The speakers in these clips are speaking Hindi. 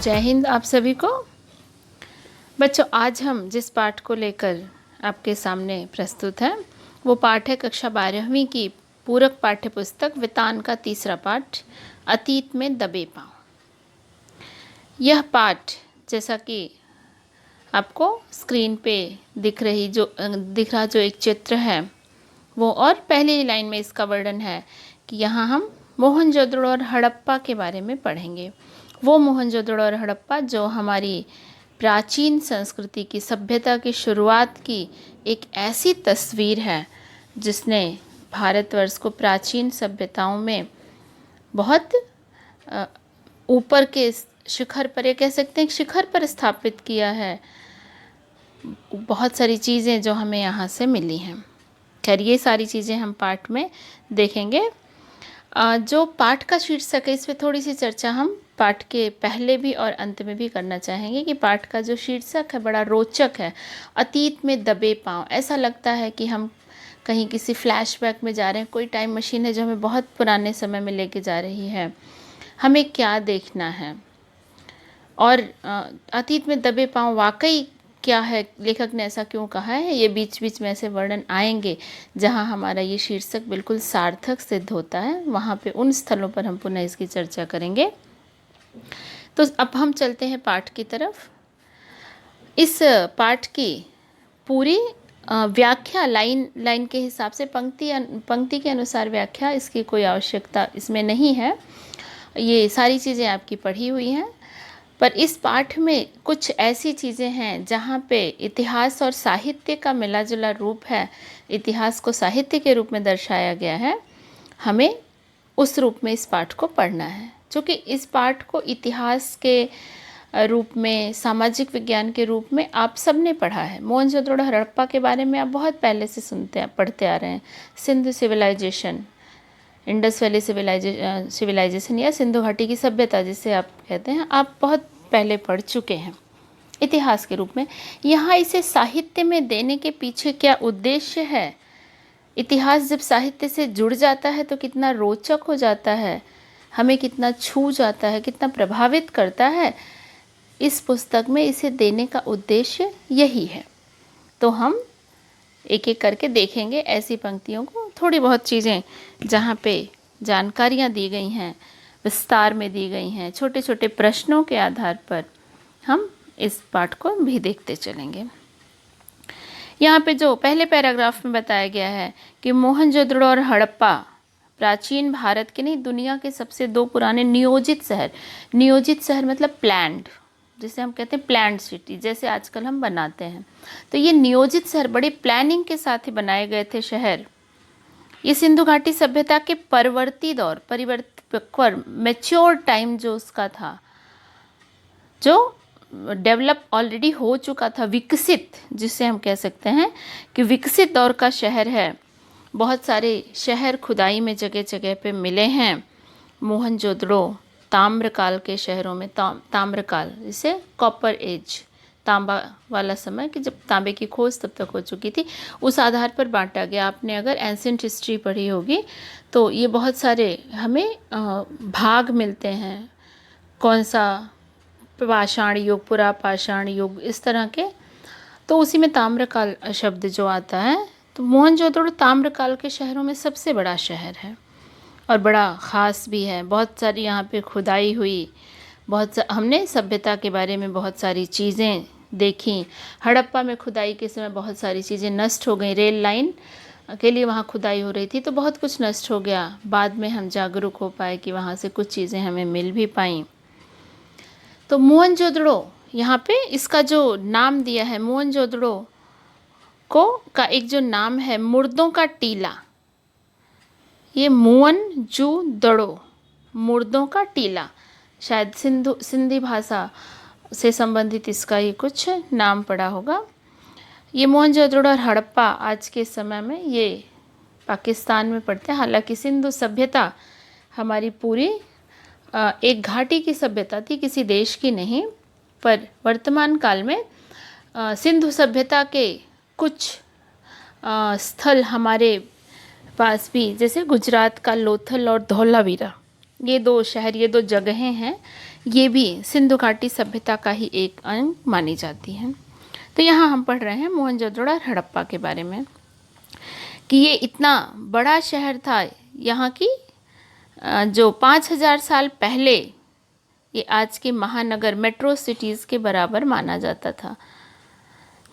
जय हिंद आप सभी को। बच्चों, आज हम जिस पाठ को लेकर आपके सामने प्रस्तुत हैं वो पाठ है कक्षा 12वीं की पूरक पाठ्य पुस्तक वितान का तीसरा पाठ, अतीत में दबे पांव। यह पाठ जैसा कि आपको स्क्रीन पे दिख रहा जो एक चित्र है वो, और पहली लाइन में इसका वर्णन है कि यहाँ हम मोहनजोदड़ो और हड़प्पा के बारे में पढ़ेंगे। वो मोहनजोदड़ो और हड़प्पा जो हमारी प्राचीन संस्कृति की, सभ्यता की शुरुआत की एक ऐसी तस्वीर है जिसने भारतवर्ष को प्राचीन सभ्यताओं में बहुत ऊपर के शिखर पर, ये कह सकते हैं शिखर पर स्थापित किया है। बहुत सारी चीज़ें जो हमें यहाँ से मिली हैं। खैर, ये सारी चीज़ें हम पाठ में देखेंगे। जो पाठ का शीर्षक है इस पर थोड़ी सी चर्चा हम पाठ के पहले भी और अंत में भी करना चाहेंगे कि पाठ का जो शीर्षक है बड़ा रोचक है, अतीत में दबे पांव। ऐसा लगता है कि हम कहीं किसी फ्लैशबैक में जा रहे हैं, कोई टाइम मशीन है जो हमें बहुत पुराने समय में लेके जा रही है। हमें क्या देखना है और अतीत में दबे पांव वाकई क्या है, लेखक ने ऐसा क्यों कहा है, ये बीच बीच में ऐसे वर्णन आएंगे जहाँ हमारा ये शीर्षक बिल्कुल सार्थक सिद्ध होता है। वहाँ पे उन स्थलों पर हम पुनः इसकी चर्चा करेंगे। तो अब हम चलते हैं पाठ की तरफ। इस पाठ की पूरी व्याख्या लाइन लाइन के हिसाब से, पंक्ति के अनुसार व्याख्या, इसकी कोई आवश्यकता इसमें नहीं है। ये सारी चीज़ें आपकी पढ़ी हुई हैं, पर इस पाठ में कुछ ऐसी चीज़ें हैं जहाँ पे इतिहास और साहित्य का मिला जुला रूप है। इतिहास को साहित्य के रूप में दर्शाया गया है, हमें उस रूप में इस पाठ को पढ़ना है। क्योंकि इस पाठ को इतिहास के रूप में, सामाजिक विज्ञान के रूप में आप सब ने पढ़ा है। मोहनजोदड़ो हड़प्पा के बारे में आप बहुत पहले से पढ़ते आ रहे हैं। Sindhu civilization, Indus valley civilization या सिंधु घाटी की सभ्यता जिसे आप कहते हैं, आप बहुत पहले पढ़ चुके हैं इतिहास के रूप में। यहाँ इसे साहित्य में देने के पीछे क्या उद्देश्य है? इतिहास जब साहित्य से जुड़ जाता है तो कितना रोचक हो जाता है, हमें कितना छू जाता है, कितना प्रभावित करता है। इस पुस्तक में इसे देने का उद्देश्य यही है। तो हम एक एक करके देखेंगे ऐसी पंक्तियों को, थोड़ी बहुत चीज़ें जहाँ पे जानकारियाँ दी गई हैं, विस्तार में दी गई हैं, छोटे छोटे प्रश्नों के आधार पर हम इस पाठ को भी देखते चलेंगे। यहाँ पे जो पहले पैराग्राफ में बताया गया है कि मोहनजोदड़ो और हड़प्पा प्राचीन भारत के नहीं, दुनिया के सबसे दो पुराने नियोजित शहर मतलब प्लान्ड, जिसे हम कहते हैं प्लान्ड सिटी, जैसे आजकल हम बनाते हैं। तो ये नियोजित शहर बड़ी प्लानिंग के साथ ही बनाए गए थे शहर। ये सिंधु घाटी सभ्यता के परवर्ती दौर, मैच्योर टाइम जो उसका था, जो डेवलप ऑलरेडी हो चुका था, विकसित, जिसे हम कह सकते हैं कि विकसित दौर का शहर है। बहुत सारे शहर खुदाई में जगह जगह पे मिले हैं। मोहनजोदड़ो ताम्रकाल के शहरों में, ताम्रकाल जिसे कॉपर एज, तांबा वाला समय, कि जब तांबे की खोज तब तक हो चुकी थी, उस आधार पर बांटा गया। आपने अगर एंशिएंट हिस्ट्री पढ़ी होगी तो ये बहुत सारे हमें भाग मिलते हैं, कौन सा पाषाण युग, पुरा पाषाण युग, इस तरह के। तो उसी में ताम्रकाल शब्द जो आता है, तो मोहनजोदड़ो ताम्रकाल के शहरों में सबसे बड़ा शहर है और बड़ा ख़ास भी है। बहुत सारी यहाँ पे खुदाई हुई, हमने सभ्यता के बारे में बहुत सारी चीज़ें देखी। हड़प्पा में खुदाई के समय बहुत सारी चीज़ें नष्ट हो गई। रेल लाइन के लिए वहाँ खुदाई हो रही थी तो बहुत कुछ नष्ट हो गया। बाद में हम जागरूक हो पाए कि वहाँ से कुछ चीज़ें हमें मिल भी पाई। तो मोहनजोदड़ो, यहाँ पे इसका जो नाम दिया है, मोहनजोदड़ो को का एक जो नाम है मुर्दों का टीला, ये मोहनजोदड़ो, मुर्दों का टीला, शायद सिंधी भाषा से संबंधित इसका ये कुछ नाम पड़ा होगा। ये मोहनजोदड़ो और हड़प्पा आज के समय में ये पाकिस्तान में पड़ते हैं। हालांकि सिंधु सभ्यता हमारी पूरी एक घाटी की सभ्यता थी, किसी देश की नहीं। पर वर्तमान काल में सिंधु सभ्यता के कुछ स्थल हमारे पास भी, जैसे गुजरात का लोथल और धौलावीरा, ये दो शहर, ये दो जगहें हैं, ये भी सिंधु घाटी सभ्यता का ही एक अंग मानी जाती हैं। तो यहाँ हम पढ़ रहे हैं मोहनजोदड़ो और हड़प्पा के बारे में कि ये इतना बड़ा शहर था। यहाँ की जो 5000 साल पहले ये आज के महानगर मेट्रो सिटीज़ के बराबर माना जाता था।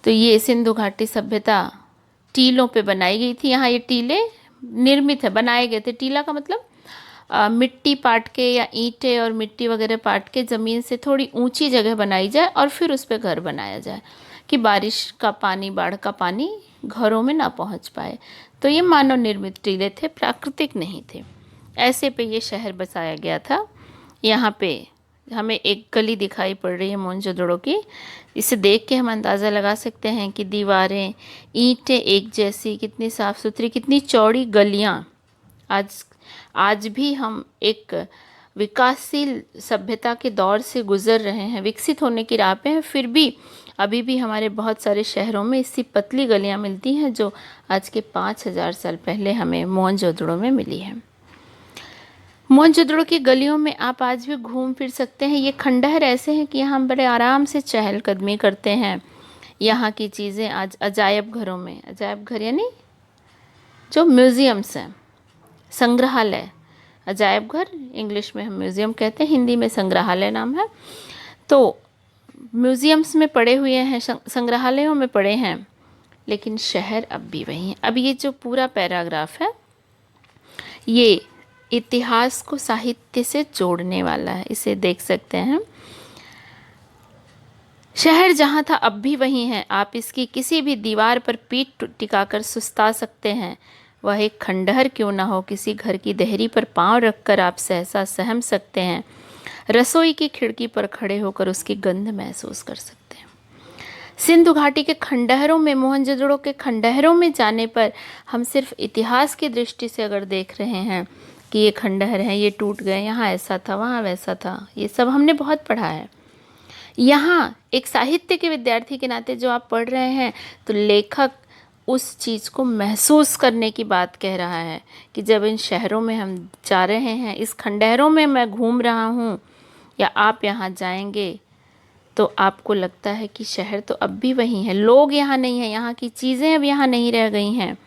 तो ये सिंधु घाटी सभ्यता टीलों पे बनाई गई थी। यहाँ ये टीले निर्मित है, बनाए गए थे। टीला का मतलब मिट्टी पाट के या ईंटें और मिट्टी वगैरह पाट के ज़मीन से थोड़ी ऊंची जगह बनाई जाए और फिर उस पर घर बनाया जाए कि बारिश का पानी, बाढ़ का पानी घरों में ना पहुंच पाए। तो ये मानव निर्मित टीले थे, प्राकृतिक नहीं थे। ऐसे पे ये शहर बसाया गया था। यहाँ पे हमें एक गली दिखाई पड़ रही है मोहनजोदड़ो की। इसे देख के हम अंदाज़ा लगा सकते हैं कि दीवारें, ईंटें एक जैसी, कितनी साफ़ सुथरी, कितनी चौड़ी गलियाँ। आज भी हम एक विकासशील सभ्यता के दौर से गुज़र रहे हैं, विकसित होने की राह पे हैं, फिर भी अभी भी हमारे बहुत सारे शहरों में इसी पतली गलियाँ मिलती हैं जो आज के 5000 साल पहले हमें मोहनजोदड़ो में मिली है। मोहनजोदड़ो की गलियों में आप आज भी घूम फिर सकते हैं। ये खंडहर ऐसे हैं कि यहाँ हम बड़े आराम से चहलकदमी करते हैं। यहाँ की चीज़ें आज अजायब घरों में, अजायब घर यानी जो म्यूज़ियम्स हैं, संग्रहालय, अजायब घर इंग्लिश में हम म्यूज़ियम कहते हैं, हिंदी में संग्रहालय नाम है। तो म्यूज़ियम्स में पड़े हुए हैं, संग्रहालयों में पड़े हैं, लेकिन शहर अब भी वही है। अब ये जो पूरा पैराग्राफ है ये इतिहास को साहित्य से जोड़ने वाला है, इसे देख सकते हैं। शहर जहाँ था अब भी वही है। आप इसकी किसी भी दीवार पर पीठ टिकाकर सुस्ता सकते हैं। वह एक खंडहर क्यों ना हो, किसी घर की देहरी पर पांव रखकर आप सहसा सहम सकते हैं। रसोई की खिड़की पर खड़े होकर उसकी गंध महसूस कर सकते हैं। सिंधु घाटी के खंडहरों में, मोहनजोदड़ो के खंडहरों में जाने पर हम सिर्फ इतिहास की दृष्टि से अगर देख रहे हैं कि ये खंडहर हैं, ये टूट गए, यहाँ ऐसा था, वहाँ वैसा था, ये सब हमने बहुत पढ़ा है। यहाँ एक साहित्य के विद्यार्थी के नाते जो आप पढ़ रहे हैं, तो लेखक उस चीज़ को महसूस करने की बात कह रहा है कि जब इन शहरों में हम जा रहे हैं, इस खंडहरों में मैं घूम रहा हूँ, या आप यहाँ जाएंगे तो आपको लगता है कि शहर तो अब भी वही है, लोग यहाँ नहीं हैं, यहाँ की चीज़ें अब यहाँ नहीं रह गई हैं।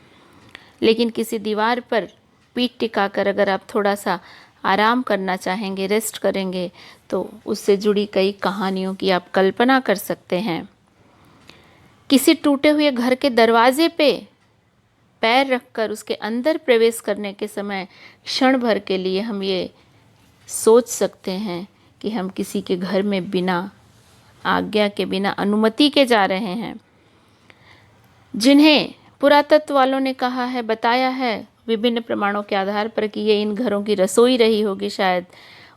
लेकिन किसी दीवार पर पीठ टिकाकर अगर आप थोड़ा सा आराम करना चाहेंगे, रेस्ट करेंगे, तो उससे जुड़ी कई कहानियों की आप कल्पना कर सकते हैं। किसी टूटे हुए घर के दरवाजे पे पैर रखकर उसके अंदर प्रवेश करने के समय क्षण भर के लिए हम ये सोच सकते हैं कि हम किसी के घर में बिना आज्ञा के, बिना अनुमति के जा रहे हैं। जिन्हें पुरातत्व वालों ने कहा है, बताया है विभिन्न प्रमाणों के आधार पर कि ये इन घरों की रसोई रही होगी, शायद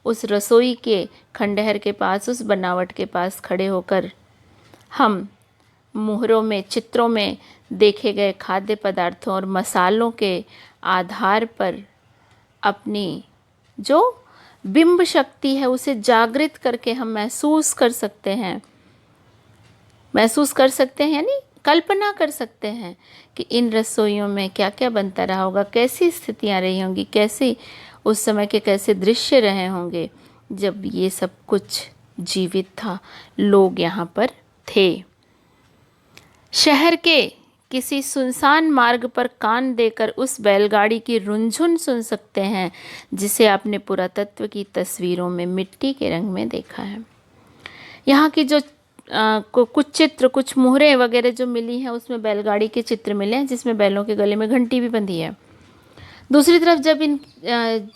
उस रसोई के खंडहर के पास, उस बनावट के पास खड़े होकर हम मोहरों में, चित्रों में देखे गए खाद्य पदार्थों और मसालों के आधार पर अपनी जो बिंब शक्ति है उसे जागृत करके हम महसूस कर सकते हैं, यानी कल्पना कर सकते हैं कि इन रसोइयों में क्या क्या बनता रहा होगा, कैसी स्थितियां रही होंगी, कैसी उस समय के कैसे दृश्य रहे होंगे जब ये सब कुछ जीवित था, लोग यहाँ पर थे। शहर के किसी सुनसान मार्ग पर कान देकर उस बैलगाड़ी की रुनझुन सुन सकते हैं जिसे आपने पुरातत्व की तस्वीरों में मिट्टी के रंग में देखा है। यहाँ की जो कुछ चित्र, कुछ मुहरें वगैरह जो मिली हैं, उसमें बैलगाड़ी के चित्र मिले हैं जिसमें बैलों के गले में घंटी भी बंधी है। दूसरी तरफ जब इन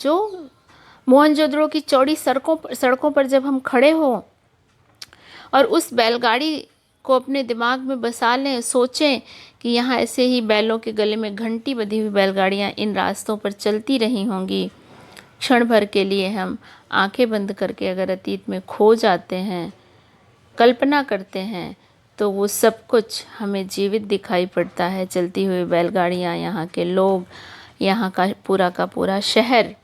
जो मोहनजोदड़ो की चौड़ी सड़कों पर जब हम खड़े हों और उस बैलगाड़ी को अपने दिमाग में बसा लें, सोचें कि यहाँ ऐसे ही बैलों के गले में घंटी बंधी हुई बैलगाड़ियाँ इन रास्तों पर चलती रही होंगी, क्षण भर के लिए हम आंखें बंद करके अगर अतीत में खो जाते हैं, कल्पना करते हैं, तो वो सब कुछ हमें जीवित दिखाई पड़ता है। चलती हुई बैलगाड़ियाँ, यहाँ के लोग, यहाँ का पूरा शहर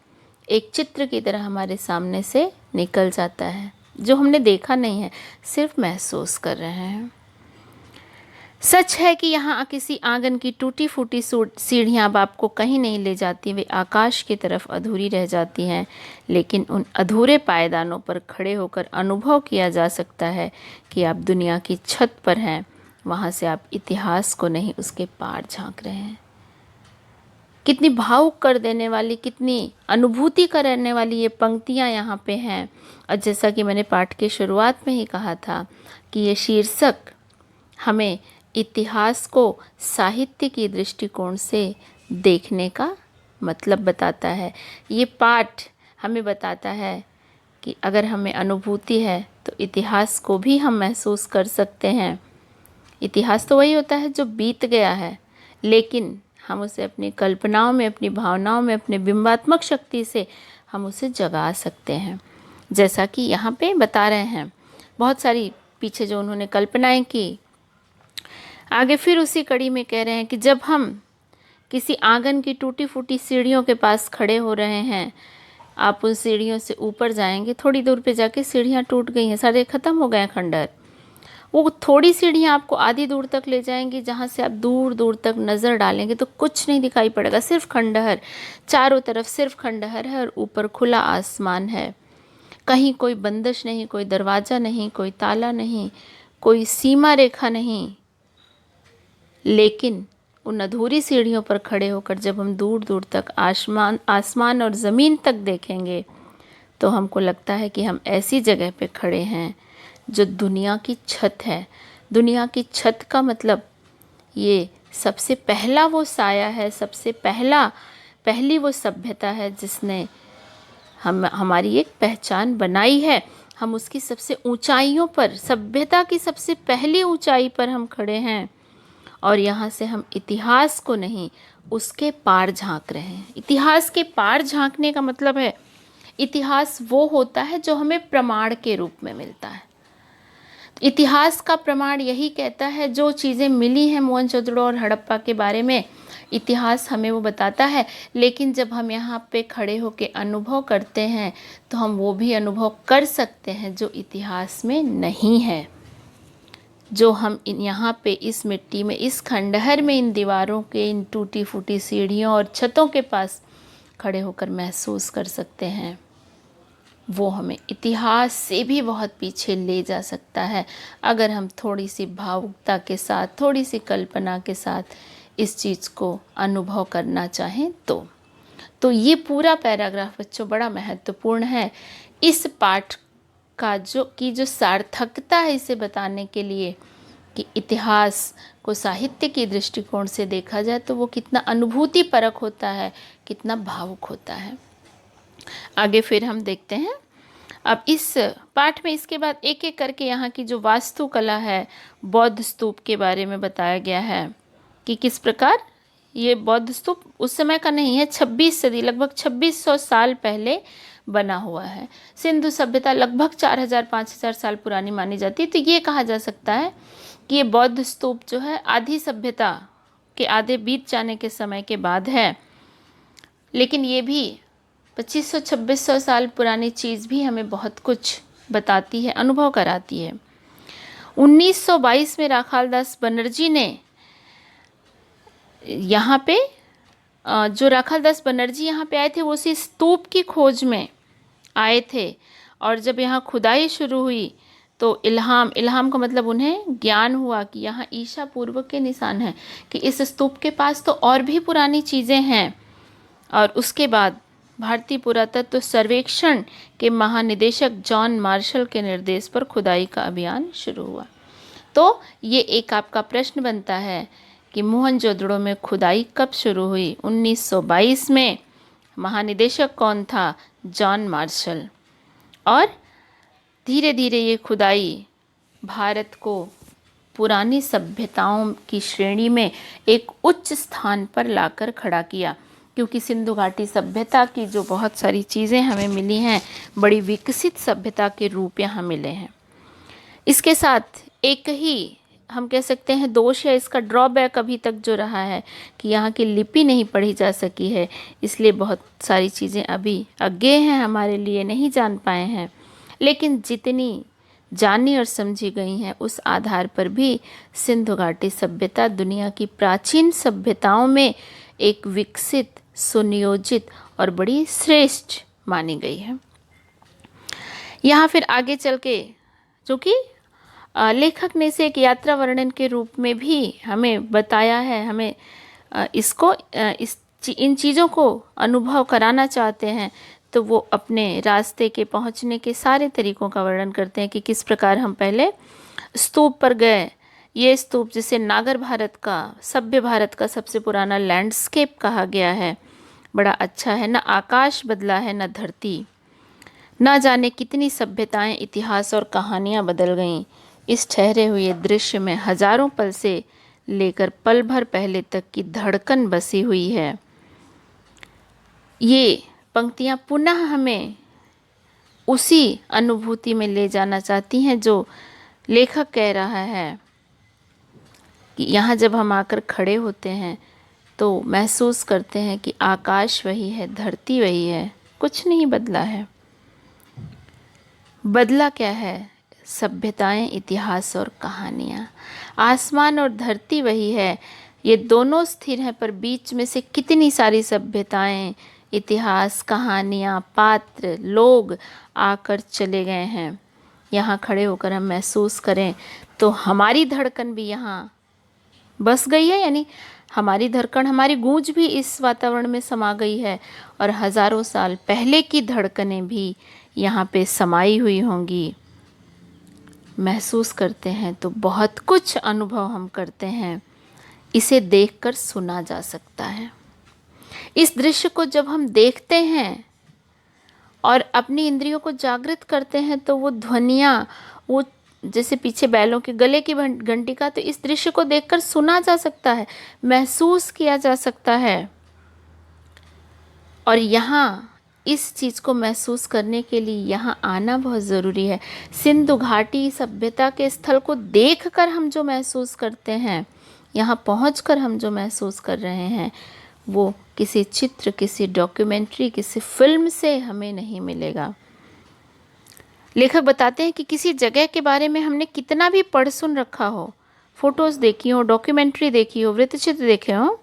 एक चित्र की तरह हमारे सामने से निकल जाता है, जो हमने देखा नहीं है, सिर्फ महसूस कर रहे हैं। सच है कि यहाँ किसी आंगन की टूटी फूटी सीढ़ियाँ अब आपको कहीं नहीं ले जाती, वे आकाश की तरफ अधूरी रह जाती हैं। लेकिन उन अधूरे पायदानों पर खड़े होकर अनुभव किया जा सकता है कि आप दुनिया की छत पर हैं, वहाँ से आप इतिहास को नहीं उसके पार झांक रहे हैं। कितनी भावुक कर देने वाली, कितनी अनुभूति करने वाली ये पंक्तियाँ यहाँ पे हैं। और जैसा कि मैंने पाठ के शुरुआत में ही कहा था कि ये शीर्षक हमें इतिहास को साहित्य की दृष्टिकोण से देखने का मतलब बताता है। ये पाठ हमें बताता है कि अगर हमें अनुभूति है तो इतिहास को भी हम महसूस कर सकते हैं। इतिहास तो वही होता है जो बीत गया है, लेकिन हम उसे अपनी कल्पनाओं में, अपनी भावनाओं में, अपने बिंबात्मक शक्ति से हम उसे जगा सकते हैं। जैसा कि यहाँ पे बता रहे हैं, बहुत सारी पीछे जो उन्होंने कल्पनाएं की, आगे फिर उसी कड़ी में कह रहे हैं कि जब हम किसी आंगन की टूटी फूटी सीढ़ियों के पास खड़े हो रहे हैं, आप उन सीढ़ियों से ऊपर जाएंगे, थोड़ी दूर पे जाके सीढ़ियाँ टूट गई हैं, सारे ख़त्म हो गए हैं खंडहर। वो थोड़ी सीढ़ियाँ आपको आधी दूर तक ले जाएंगी, जहाँ से आप दूर दूर तक नज़र डालेंगे तो कुछ नहीं दिखाई पड़ेगा, सिर्फ खंडहर, चारों तरफ सिर्फ खंडहर है और ऊपर खुला आसमान है। कहीं कोई बंदिश नहीं, कोई दरवाज़ा नहीं, कोई ताला नहीं, कोई सीमा रेखा नहीं। लेकिन उन अधूरी सीढ़ियों पर खड़े होकर जब हम दूर दूर तक आसमान और ज़मीन तक देखेंगे तो हमको लगता है कि हम ऐसी जगह पे खड़े हैं जो दुनिया की छत है। दुनिया की छत का मतलब ये सबसे पहला वो साया है, सबसे पहली वो सभ्यता है जिसने हमारी एक पहचान बनाई है। हम उसकी सबसे ऊंचाइयों पर, सभ्यता की सबसे पहली ऊंचाई पर हम खड़े हैं और यहाँ से हम इतिहास को नहीं उसके पार झांक रहे हैं। इतिहास के पार झांकने का मतलब है, इतिहास वो होता है जो हमें प्रमाण के रूप में मिलता है। इतिहास का प्रमाण यही कहता है, जो चीज़ें मिली हैं मोहनजोदड़ो और हड़प्पा के बारे में, इतिहास हमें वो बताता है। लेकिन जब हम यहाँ पे खड़े होकर अनुभव करते हैं तो हम वो भी अनुभव कर सकते हैं जो इतिहास में नहीं है, जो हम यहाँ पे इस मिट्टी में, इस खंडहर में, इन दीवारों के, इन टूटी फूटी सीढ़ियों और छतों के पास खड़े होकर महसूस कर सकते हैं। वो हमें इतिहास से भी बहुत पीछे ले जा सकता है अगर हम थोड़ी सी भावुकता के साथ, थोड़ी सी कल्पना के साथ इस चीज़ को अनुभव करना चाहें तो ये पूरा पैराग्राफ बच्चों बड़ा महत्वपूर्ण है। इस पाठ का जो सार्थकता है इसे बताने के लिए कि इतिहास को साहित्य की दृष्टिकोण से देखा जाए तो वो कितना अनुभूति परक होता है, कितना भावुक होता है। आगे फिर हम देखते हैं। अब इस पाठ में इसके बाद एक एक करके यहाँ की जो वास्तुकला है, बौद्ध स्तूप के बारे में बताया गया है कि किस प्रकार ये बौद्ध स्तूप उस समय का नहीं है, 26 सदी, लगभग 2600 साल पहले बना हुआ है। सिंधु सभ्यता लगभग 4000-5000 साल पुरानी मानी जाती है। तो ये कहा जा सकता है कि ये बौद्ध स्तूप जो है आधी सभ्यता के आधे बीत जाने के समय के बाद है। लेकिन ये भी 2500-2600 साल पुरानी चीज़ भी हमें बहुत कुछ बताती है, अनुभव कराती है। 1922 में राखालदास बनर्जी ने यहाँ पे जो राखालदास बनर्जी यहाँ पे आए थे वो उसी स्तूप की खोज में आए थे। और जब यहाँ खुदाई शुरू हुई तो इल्हाम का मतलब उन्हें ज्ञान हुआ कि यहाँ ईसा पूर्व के निशान हैं, कि इस स्तूप के पास तो और भी पुरानी चीज़ें हैं। और उसके बाद भारतीय पुरातत्व सर्वेक्षण के महानिदेशक जॉन मार्शल के निर्देश पर खुदाई का अभियान शुरू हुआ। तो ये एक आपका प्रश्न बनता है कि मोहनजोदड़ो में खुदाई कब शुरू हुई? 1922 में। महानिदेशक कौन था? John Marshall. और धीरे धीरे ये खुदाई भारत को पुरानी सभ्यताओं की श्रेणी में एक उच्च स्थान पर लाकर खड़ा किया, क्योंकि सिंधु घाटी सभ्यता की जो बहुत सारी चीज़ें हमें मिली हैं, बड़ी विकसित सभ्यता के रूप यहाँ मिले हैं। इसके साथ एक ही हम कह सकते हैं दोष या इसका ड्रॉबैक अभी तक जो रहा है कि यहाँ की लिपि नहीं पढ़ी जा सकी है, इसलिए बहुत सारी चीज़ें अभी अज्ञेय हैं, हमारे लिए नहीं जान पाए हैं। लेकिन जितनी जानी और समझी गई हैं, उस आधार पर भी सिंधु घाटी सभ्यता दुनिया की प्राचीन सभ्यताओं में एक विकसित, सुनियोजित और बड़ी श्रेष्ठ मानी गई है। यहाँ फिर आगे चल के, जो कि लेखक ने इसे एक यात्रा वर्णन के रूप में भी हमें बताया है, हमें इन चीज़ों को अनुभव कराना चाहते हैं, तो वो अपने रास्ते के पहुंचने के सारे तरीकों का वर्णन करते हैं कि किस प्रकार हम पहले स्तूप पर गए। ये स्तूप जिसे नागर भारत का, सभ्य भारत का सबसे पुराना लैंडस्केप कहा गया है, बड़ा अच्छा है। न आकाश बदला है न धरती, ना जाने कितनी सभ्यताएं, इतिहास और कहानियां बदल गईं। इस ठहरे हुए दृश्य में हजारों पल से लेकर पल भर पहले तक की धड़कन बसी हुई है। ये पंक्तियां पुनः हमें उसी अनुभूति में ले जाना चाहती हैं जो लेखक कह रहा है कि यहाँ जब हम आकर खड़े होते हैं तो महसूस करते हैं कि आकाश वही है, धरती वही है, कुछ नहीं बदला है। बदला क्या है? सभ्यताएं, इतिहास और कहानियाँ। आसमान और धरती वही है, ये दोनों स्थिर हैं, पर बीच में से कितनी सारी सभ्यताएं, इतिहास, कहानियाँ, पात्र, लोग आकर चले गए हैं। यहाँ खड़े होकर हम महसूस करें तो हमारी धड़कन भी यहाँ बस गई है, यानी हमारी धड़कन, हमारी गूंज भी इस वातावरण में समा गई है और हजारों साल पहले की धड़कनें भी यहाँ पे समाई हुई होंगी। महसूस करते हैं तो बहुत कुछ अनुभव हम करते हैं। इसे देखकर सुना जा सकता है। इस दृश्य को जब हम देखते हैं और अपनी इंद्रियों को जागृत करते हैं तो वो ध्वनियाँ, वो जैसे पीछे बैलों के गले की घंटी का, तो इस दृश्य को देखकर सुना जा सकता है, महसूस किया जा सकता है। और यहाँ इस चीज़ को महसूस करने के लिए यहाँ आना बहुत ज़रूरी है। सिंधु घाटी सभ्यता के स्थल को देखकर हम जो महसूस करते हैं, यहाँ पहुंचकर हम जो महसूस कर रहे हैं, वो किसी चित्र, किसी डॉक्यूमेंट्री, किसी फिल्म से हमें नहीं मिलेगा। लेखक बताते हैं कि किसी जगह के बारे में हमने कितना भी पढ़ सुन रखा हो, फोटोज़ देखी हो, डॉक्यूमेंट्री देखी हो, वृत्तचित्र देखे हो,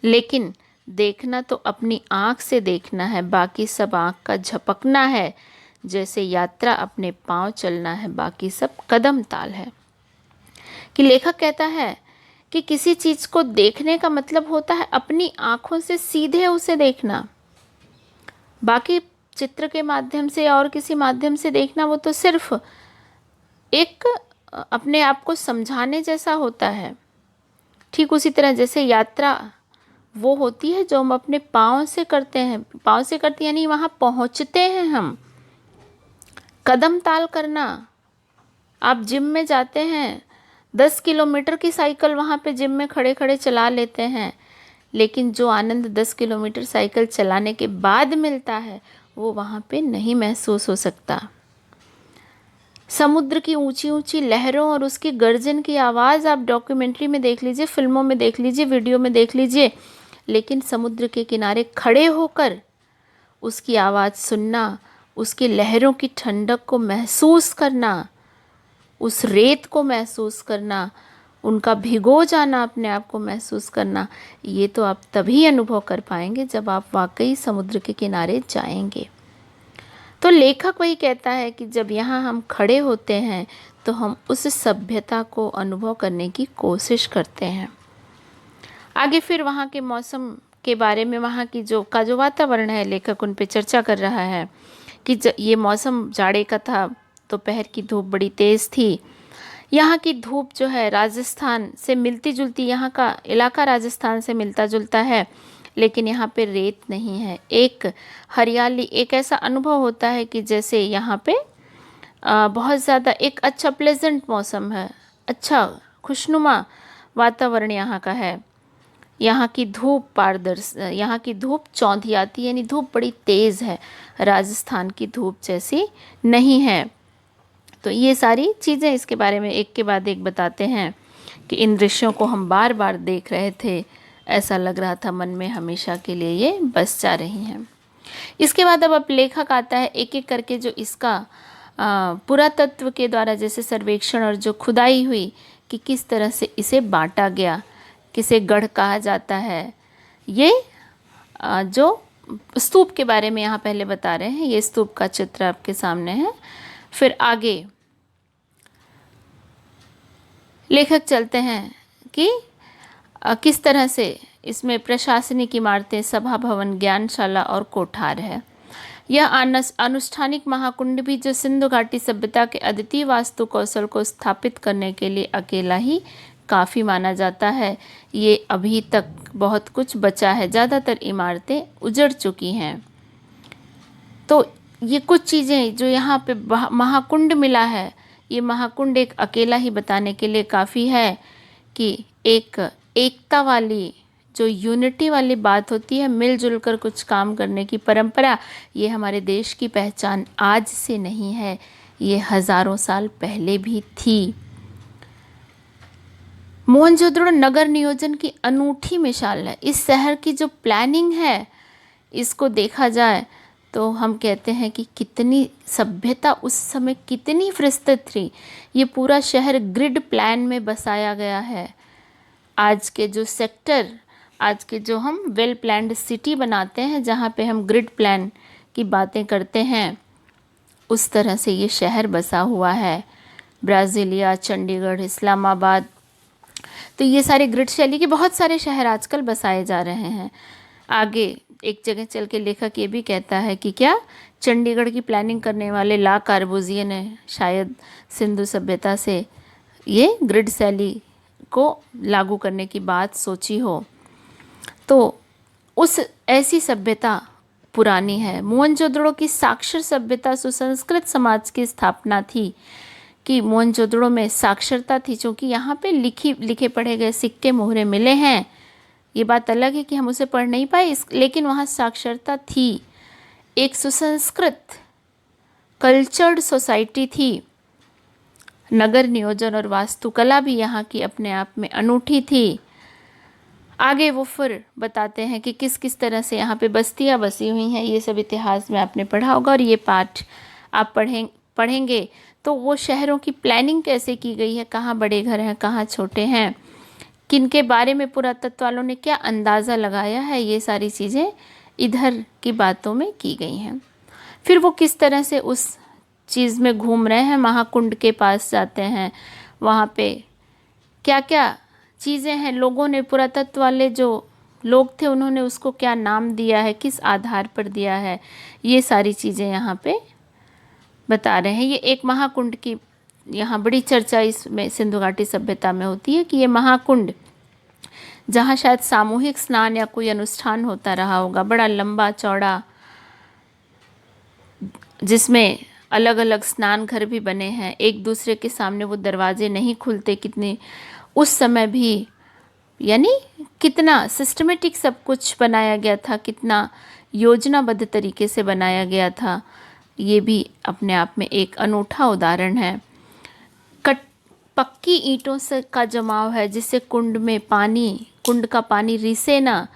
लेकिन देखना तो अपनी आँख से देखना है, बाकी सब आँख का झपकना है। जैसे यात्रा अपने पांव चलना है, बाकी सब कदम ताल है। कि लेखक कहता है कि किसी चीज़ को देखने का मतलब होता है अपनी आँखों से सीधे उसे देखना। बाकी चित्र के माध्यम से और किसी माध्यम से देखना, वो तो सिर्फ एक अपने आप को समझाने जैसा होता है। ठीक उसी तरह जैसे यात्रा वो होती है जो हम अपने पाँव से करते हैं, पाँव से करते यानी वहाँ पहुँचते हैं हम। कदम ताल करना, आप जिम में जाते हैं, 10 किलोमीटर की साइकिल वहाँ पे जिम में खड़े खड़े चला लेते हैं, लेकिन जो आनंद 10 किलोमीटर साइकिल चलाने के बाद मिलता है वो वहाँ पे नहीं महसूस हो सकता। समुद्र की ऊंची ऊंची लहरों और उसकी गर्जन की आवाज़ आप डॉक्यूमेंट्री में देख लीजिए, फिल्मों में देख लीजिए, वीडियो में देख लीजिए, लेकिन समुद्र के किनारे खड़े होकर उसकी आवाज़ सुनना, उसकी लहरों की ठंडक को महसूस करना, उस रेत को महसूस करना, उनका भिगो जाना, अपने आप को महसूस करना, ये तो आप तभी अनुभव कर पाएंगे जब आप वाकई समुद्र के किनारे जाएंगे। तो लेखक वही कहता है कि जब यहाँ हम खड़े होते हैं तो हम उस सभ्यता को अनुभव करने की कोशिश करते हैं। आगे फिर वहाँ के मौसम के बारे में, वहाँ की जो वातावरण है, लेखक उन पे चर्चा कर रहा है कि ये मौसम जाड़े का था, दोपहर की धूप बड़ी तेज़ थी। यहाँ की धूप जो है राजस्थान से मिलती जुलती, यहाँ का इलाका राजस्थान से मिलता जुलता है, लेकिन यहाँ पे रेत नहीं है, एक हरियाली, एक ऐसा अनुभव होता है कि जैसे यहाँ पे बहुत ज़्यादा एक अच्छा प्लेजेंट मौसम है, अच्छा खुशनुमा वातावरण यहाँ का है। यहाँ की धूप यहाँ की धूप चौंधी आती है, यानी धूप बड़ी तेज़ है, राजस्थान की धूप जैसी नहीं है। तो ये सारी चीज़ें इसके बारे में एक के बाद एक बताते हैं कि इन दृश्यों को हम बार बार देख रहे थे, ऐसा लग रहा था मन में हमेशा के लिए ये बस जा रही हैं। इसके बाद अब लेखक आता है एक एक करके जो इसका पुरातत्व के द्वारा जैसे सर्वेक्षण और जो खुदाई हुई कि किस तरह से इसे बांटा गया, किसे गढ़ कहा जाता है, ये जो स्तूप के बारे में यहाँ पहले बता रहे हैं, ये स्तूप का चित्र आपके सामने है। फिर आगे लेखक चलते हैं कि किस तरह से इसमें प्रशासनिक इमारतें, सभा भवन, ज्ञानशाला और कोठार है। यह अनुष्ठानिक महाकुंड भी जो सिंधु घाटी सभ्यता के अद्वितीय वास्तु कौशल को स्थापित करने के लिए अकेला ही काफ़ी माना जाता है। ये अभी तक बहुत कुछ बचा है, ज़्यादातर इमारतें उजड़ चुकी हैं। तो ये कुछ चीज़ें जो यहाँ पे महाकुंड मिला है, ये महाकुंड एक अकेला ही बताने के लिए काफ़ी है कि एक एकता वाली, जो यूनिटी वाली बात होती है, मिलजुल कर कुछ काम करने की परंपरा, ये हमारे देश की पहचान आज से नहीं है, ये हज़ारों साल पहले भी थी। मोहनजोदड़ो नगर नियोजन की अनूठी मिसाल है। इस शहर की जो प्लानिंग है, इसको देखा जाए तो हम कहते हैं कि कितनी सभ्यता उस समय कितनी विस्तृत थी। ये पूरा शहर ग्रिड प्लान में बसाया गया है। आज के जो सेक्टर, आज के जो हम वेल प्लान्ड सिटी बनाते हैं, जहाँ पे हम ग्रिड प्लान की बातें करते हैं, उस तरह से ये शहर बसा हुआ है। ब्राज़ीलिया, चंडीगढ़, इस्लामाबाद, तो ये सारे ग्रिड शैली के बहुत सारे शहर आजकल बसाए जा रहे हैं। आगे एक जगह चल के लेखक ये भी कहता है कि क्या चंडीगढ़ की प्लानिंग करने वाले ला कार्बूजिए ने शायद सिंधु सभ्यता से ये ग्रिड शैली को लागू करने की बात सोची हो। तो उस ऐसी सभ्यता पुरानी है। मोहनजोदड़ो की साक्षर सभ्यता सुसंस्कृत समाज की स्थापना थी कि मोहनजोदड़ो में साक्षरता थी, क्योंकि यहाँ पे लिखे पढ़े गए सिक्के मोहरे मिले हैं। ये बात अलग है कि हम उसे पढ़ नहीं पाए, लेकिन वहाँ साक्षरता थी। एक सुसंस्कृत कल्चर्ड सोसाइटी थी। नगर नियोजन और वास्तुकला भी यहाँ की अपने आप में अनूठी थी। आगे वो फिर बताते हैं कि किस किस तरह से यहाँ पे बस्तियाँ बसी हुई हैं। ये सब इतिहास में आपने पढ़ा होगा, और ये पाठ आप पढ़ेंगे तो वो शहरों की प्लानिंग कैसे की गई है, कहाँ बड़े घर हैं, कहाँ छोटे हैं, किन के बारे में पुरातत्व वालों ने क्या अंदाज़ा लगाया है, ये सारी चीज़ें इधर की बातों में की गई हैं। फिर वो किस तरह से उस चीज़ में घूम रहे हैं, महाकुंड के पास जाते हैं, वहाँ पे क्या क्या चीज़ें हैं, लोगों ने, पुरातत्व वाले जो लोग थे उन्होंने उसको क्या नाम दिया है, किस आधार पर दिया है, ये सारी चीज़ें यहाँ पे बता रहे हैं। ये एक महाकुंड की यहाँ बड़ी चर्चा इसमें सिंधु घाटी सभ्यता में होती है कि ये महाकुंड, जहाँ शायद सामूहिक स्नान या कोई अनुष्ठान होता रहा होगा, बड़ा लंबा चौड़ा, जिसमें अलग अलग स्नान घर भी बने हैं, एक दूसरे के सामने वो दरवाजे नहीं खुलते, कितने उस समय भी, यानी कितना सिस्टमेटिक सब कुछ बनाया गया था, कितना योजनाबद्ध तरीके से बनाया गया था। ये भी अपने आप में एक अनूठा उदाहरण है। पक्की ईंटों से का जमाव है, जिससे कुंड का पानी रिसे ना,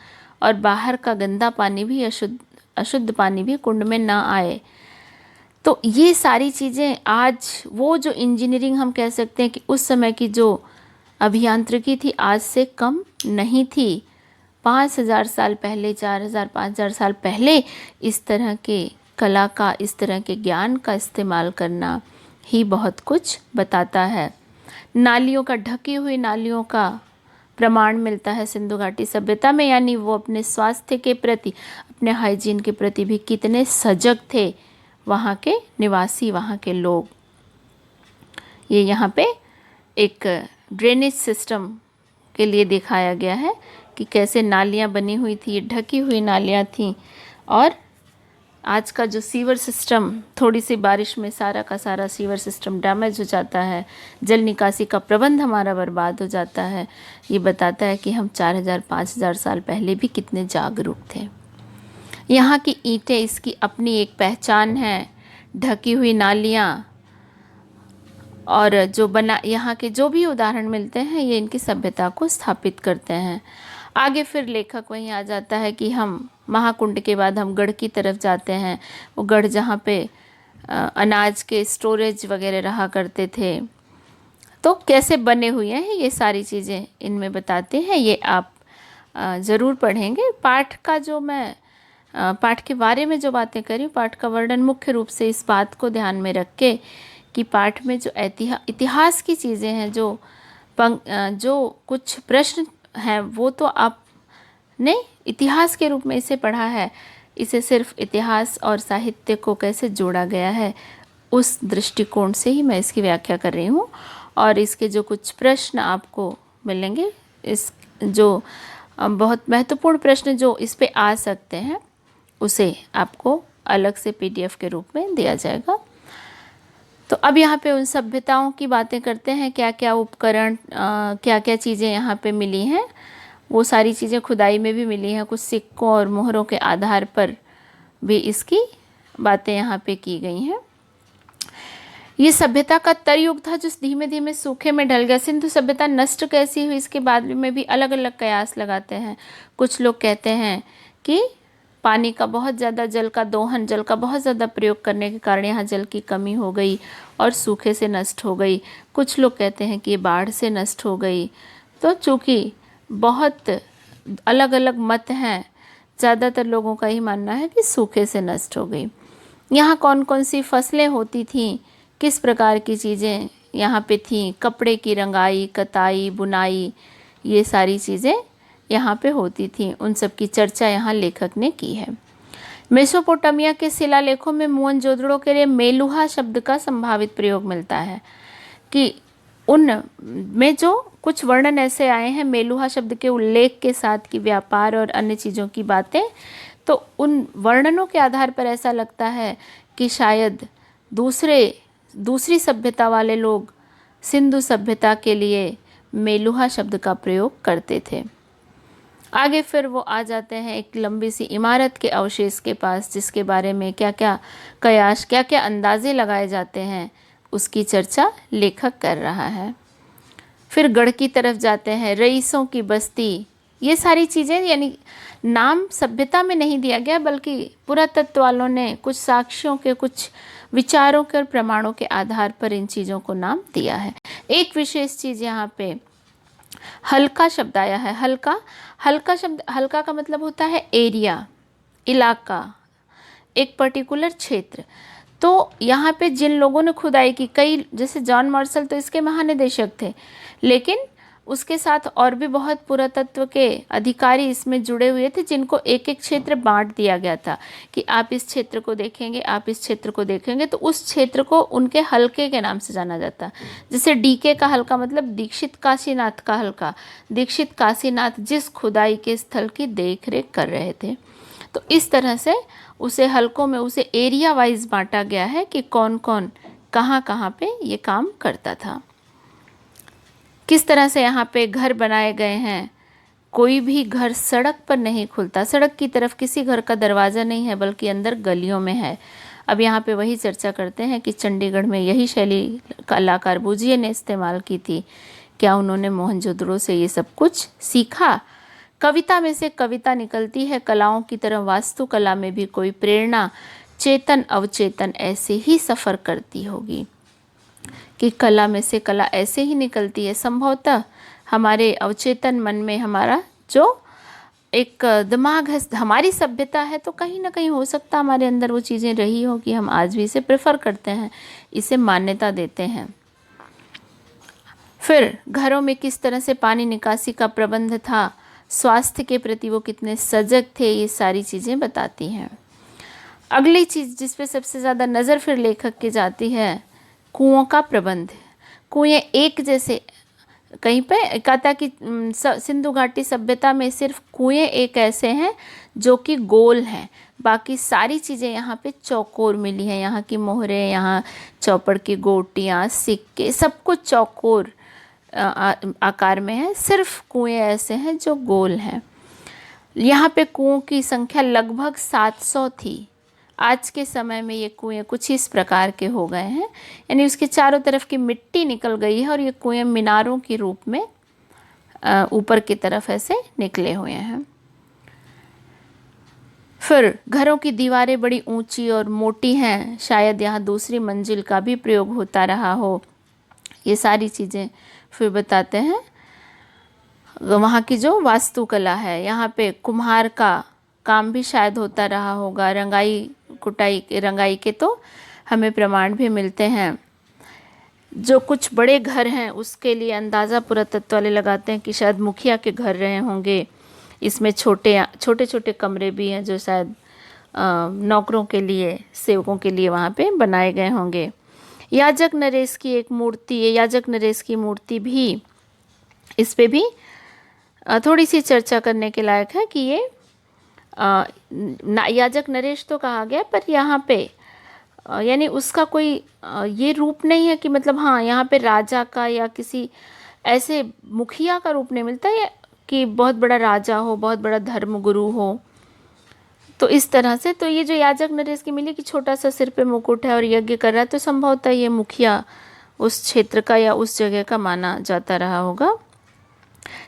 और बाहर का गंदा पानी भी, अशुद्ध पानी भी कुंड में ना आए। तो ये सारी चीज़ें आज, वो जो इंजीनियरिंग हम कह सकते हैं कि उस समय की जो अभियांत्रिकी थी, आज से कम नहीं थी। 5000 साल पहले, 4000 5000 साल पहले इस तरह के कला का, इस तरह के ज्ञान का इस्तेमाल करना ही बहुत कुछ बताता है। नालियों का, ढकी हुई नालियों का प्रमाण मिलता है सिंधु घाटी सभ्यता में, यानी वो अपने स्वास्थ्य के प्रति, अपने हाइजीन के प्रति भी कितने सजग थे वहाँ के निवासी, वहाँ के लोग। ये यहाँ पे एक ड्रेनेज सिस्टम के लिए दिखाया गया है कि कैसे नालियाँ बनी हुई थी, ढकी हुई नालियाँ थीं। और आज का जो सीवर सिस्टम, थोड़ी सी बारिश में सारा का सारा सीवर सिस्टम डैमेज हो जाता है, जल निकासी का प्रबंध हमारा बर्बाद हो जाता है। ये बताता है कि हम 4000-5000 साल पहले भी कितने जागरूक थे। यहाँ की ईंटें, इसकी अपनी एक पहचान है। ढकी हुई नालियाँ और जो बना, यहाँ के जो भी उदाहरण मिलते हैं, ये इनकी सभ्यता को स्थापित करते हैं। आगे फिर लेखक वहीं आ जाता है कि हम महाकुंड के बाद हम गढ़ की तरफ जाते हैं। वो गढ़ जहाँ पे अनाज के स्टोरेज वगैरह रहा करते थे, तो कैसे बने हुए हैं ये सारी चीज़ें इनमें बताते हैं। ये आप ज़रूर पढ़ेंगे। पाठ का जो मैं पाठ के बारे में जो बातें करी, पाठ का वर्णन मुख्य रूप से इस बात को ध्यान में रख के कि पाठ में जो इतिहास की चीज़ें हैं, जो कुछ प्रश्न हैं, वो तो आपने इतिहास के रूप में इसे पढ़ा है। इसे सिर्फ इतिहास और साहित्य को कैसे जोड़ा गया है, उस दृष्टिकोण से ही मैं इसकी व्याख्या कर रही हूँ। और इसके जो कुछ प्रश्न आपको मिलेंगे, इस जो बहुत महत्वपूर्ण प्रश्न जो इस पे आ सकते हैं, उसे आपको अलग से PDF के रूप में दिया जाएगा। तो अब यहाँ पे उन सभ्यताओं की बातें करते हैं, क्या क्या उपकरण, क्या क्या चीज़ें यहाँ पे मिली हैं। वो सारी चीज़ें खुदाई में भी मिली हैं, कुछ सिक्कों और मोहरों के आधार पर भी इसकी बातें यहाँ पे की गई हैं। ये सभ्यता का तरयुग था जो धीमे धीमे सूखे में ढल गया। सिंधु सभ्यता नष्ट कैसी हुई, इसके बाद में भी अलग अलग कयास लगाते हैं। कुछ लोग कहते हैं कि पानी का बहुत ज़्यादा, जल का दोहन, जल का बहुत ज़्यादा प्रयोग करने के कारण यहाँ जल की कमी हो गई और सूखे से नष्ट हो गई। कुछ लोग कहते हैं कि ये बाढ़ से नष्ट हो गई। तो चूँकि बहुत अलग अलग मत हैं, ज़्यादातर लोगों का ही मानना है कि सूखे से नष्ट हो गई। यहाँ कौन कौन सी फसलें होती थीं, किस प्रकार की चीज़ें यहाँ पे थीं, कपड़े की रंगाई, कताई, बुनाई, ये सारी चीज़ें यहाँ पे होती थीं, उन सब की चर्चा यहाँ लेखक ने की है। मेसोपोटामिया के शिलालेखों में मोहनजोदड़ो के लिए मेलुहा शब्द का संभावित प्रयोग मिलता है कि उन में जो कुछ वर्णन ऐसे आए हैं मेलुहा शब्द के उल्लेख के साथ कि व्यापार और अन्य चीज़ों की बातें, तो उन वर्णनों के आधार पर ऐसा लगता है कि शायद दूसरी सभ्यता वाले लोग सिंधु सभ्यता के लिए मेलुहा शब्द का प्रयोग करते थे। आगे फिर वो आ जाते हैं एक लंबी सी इमारत के अवशेष के पास, जिसके बारे में क्या क्या कयास, क्या क्या अंदाजे लगाए जाते हैं, उसकी चर्चा लेखक कर रहा है। फिर गढ़ की तरफ जाते हैं, रईसों की बस्ती, ये सारी चीज़ें, यानी नाम सभ्यता में नहीं दिया गया, बल्कि पुरातत्व वालों ने कुछ साक्ष्यों के, कुछ विचारों के और प्रमाणों के आधार पर इन चीज़ों को नाम दिया है। एक विशेष चीज़ यहाँ पे हल्का शब्द आया है। हल्का शब्द, हल्का का मतलब होता है एरिया, इलाका, एक पर्टिकुलर क्षेत्र। तो यहाँ पे जिन लोगों ने खुदाई की, कई जैसे जॉन मार्शल तो इसके महानिदेशक थे, लेकिन उसके साथ और भी बहुत पुरातत्व के अधिकारी इसमें जुड़े हुए थे, जिनको एक एक क्षेत्र बांट दिया गया था कि आप इस क्षेत्र को देखेंगे, आप इस क्षेत्र को देखेंगे, तो उस क्षेत्र को उनके हल्के के नाम से जाना जाता। जैसे DK का हल्का मतलब दीक्षित काशीनाथ का हल्का, दीक्षित काशीनाथ जिस खुदाई के स्थल की देख रेख कर रहे थे। तो इस तरह से उसे हल्कों में, उसे एरिया वाइज बांटा गया है कि कौन कौन कहाँ कहाँ पे ये काम करता था। किस तरह से यहाँ पे घर बनाए गए हैं, कोई भी घर सड़क पर नहीं खुलता, सड़क की तरफ किसी घर का दरवाज़ा नहीं है, बल्कि अंदर गलियों में है। अब यहाँ पे वही चर्चा करते हैं कि चंडीगढ़ में यही शैली कलाकार बूजिए ने इस्तेमाल की थी। क्या उन्होंने मोहनजोदड़ो से ये सब कुछ सीखा? कविता में से कविता निकलती है, कलाओं की तरह वास्तुकला में भी कोई प्रेरणा चेतन अवचेतन ऐसे ही सफ़र करती होगी कि कला में से कला ऐसे ही निकलती है। संभवतः हमारे अवचेतन मन में हमारा जो एक दिमाग है, हमारी सभ्यता है, तो कहीं ना कहीं हो सकता हमारे अंदर वो चीज़ें रही हो कि हम आज भी इसे प्रेफर करते हैं, इसे मान्यता देते हैं। फिर घरों में किस तरह से पानी निकासी का प्रबंध था, स्वास्थ्य के प्रति वो कितने सजग थे, ये सारी चीज़ें बताती हैं। अगली चीज़ जिस पे सबसे ज़्यादा नज़र फिर लेखक की जाती है, कुओं का प्रबंध। कुएं एक जैसे, कहीं पे कहता कि सिंधु घाटी सभ्यता में सिर्फ कुएं एक ऐसे हैं जो कि गोल हैं, बाकी सारी चीज़ें यहाँ पे चौकोर मिली हैं। यहाँ की मोहरें, यहाँ चौपड़ की गोटियाँ, सिक्के, सब कुछ चौकोर आकार में है। सिर्फ कुएं ऐसे हैं जो गोल हैं। यहाँ पे कुओं की संख्या लगभग 700 थी। आज के समय में ये कुएं कुछ इस प्रकार के हो गए हैं, यानी उसके चारों तरफ की मिट्टी निकल गई है और ये कुएं मीनारों के रूप में ऊपर की तरफ ऐसे निकले हुए हैं। फिर घरों की दीवारें बड़ी ऊंची और मोटी हैं, शायद यहाँ दूसरी मंजिल का भी प्रयोग होता रहा हो। ये सारी चीज़ें फिर बताते हैं। वहाँ की जो वास्तुकला है, यहाँ पे कुम्हार का काम भी शायद होता रहा होगा। रंगाई के तो हमें प्रमाण भी मिलते हैं। जो कुछ बड़े घर हैं उसके लिए अंदाज़ा पुरातत्व वाले लगाते हैं कि शायद मुखिया के घर रहे होंगे। इसमें छोटे छोटे छोटे कमरे भी हैं जो शायद नौकरों के लिए, सेवकों के लिए वहाँ पे बनाए गए होंगे। याजक नरेश की एक मूर्ति, ये याजक नरेश की मूर्ति भी, इस पे भी थोड़ी सी चर्चा करने के लायक है कि ये याजक नरेश तो कहा गया, पर यहाँ पे यानी उसका कोई ये रूप नहीं है कि मतलब हाँ यहाँ पे राजा का या किसी ऐसे मुखिया का रूप नहीं मिलता है कि बहुत बड़ा राजा हो, बहुत बड़ा धर्मगुरु हो। तो इस तरह से तो ये जो याजक नरेश की मिली कि छोटा सा सिर पे मुकुट है और यज्ञ कर रहा है, तो संभवतः ये मुखिया उस क्षेत्र का या उस जगह का माना जाता रहा होगा।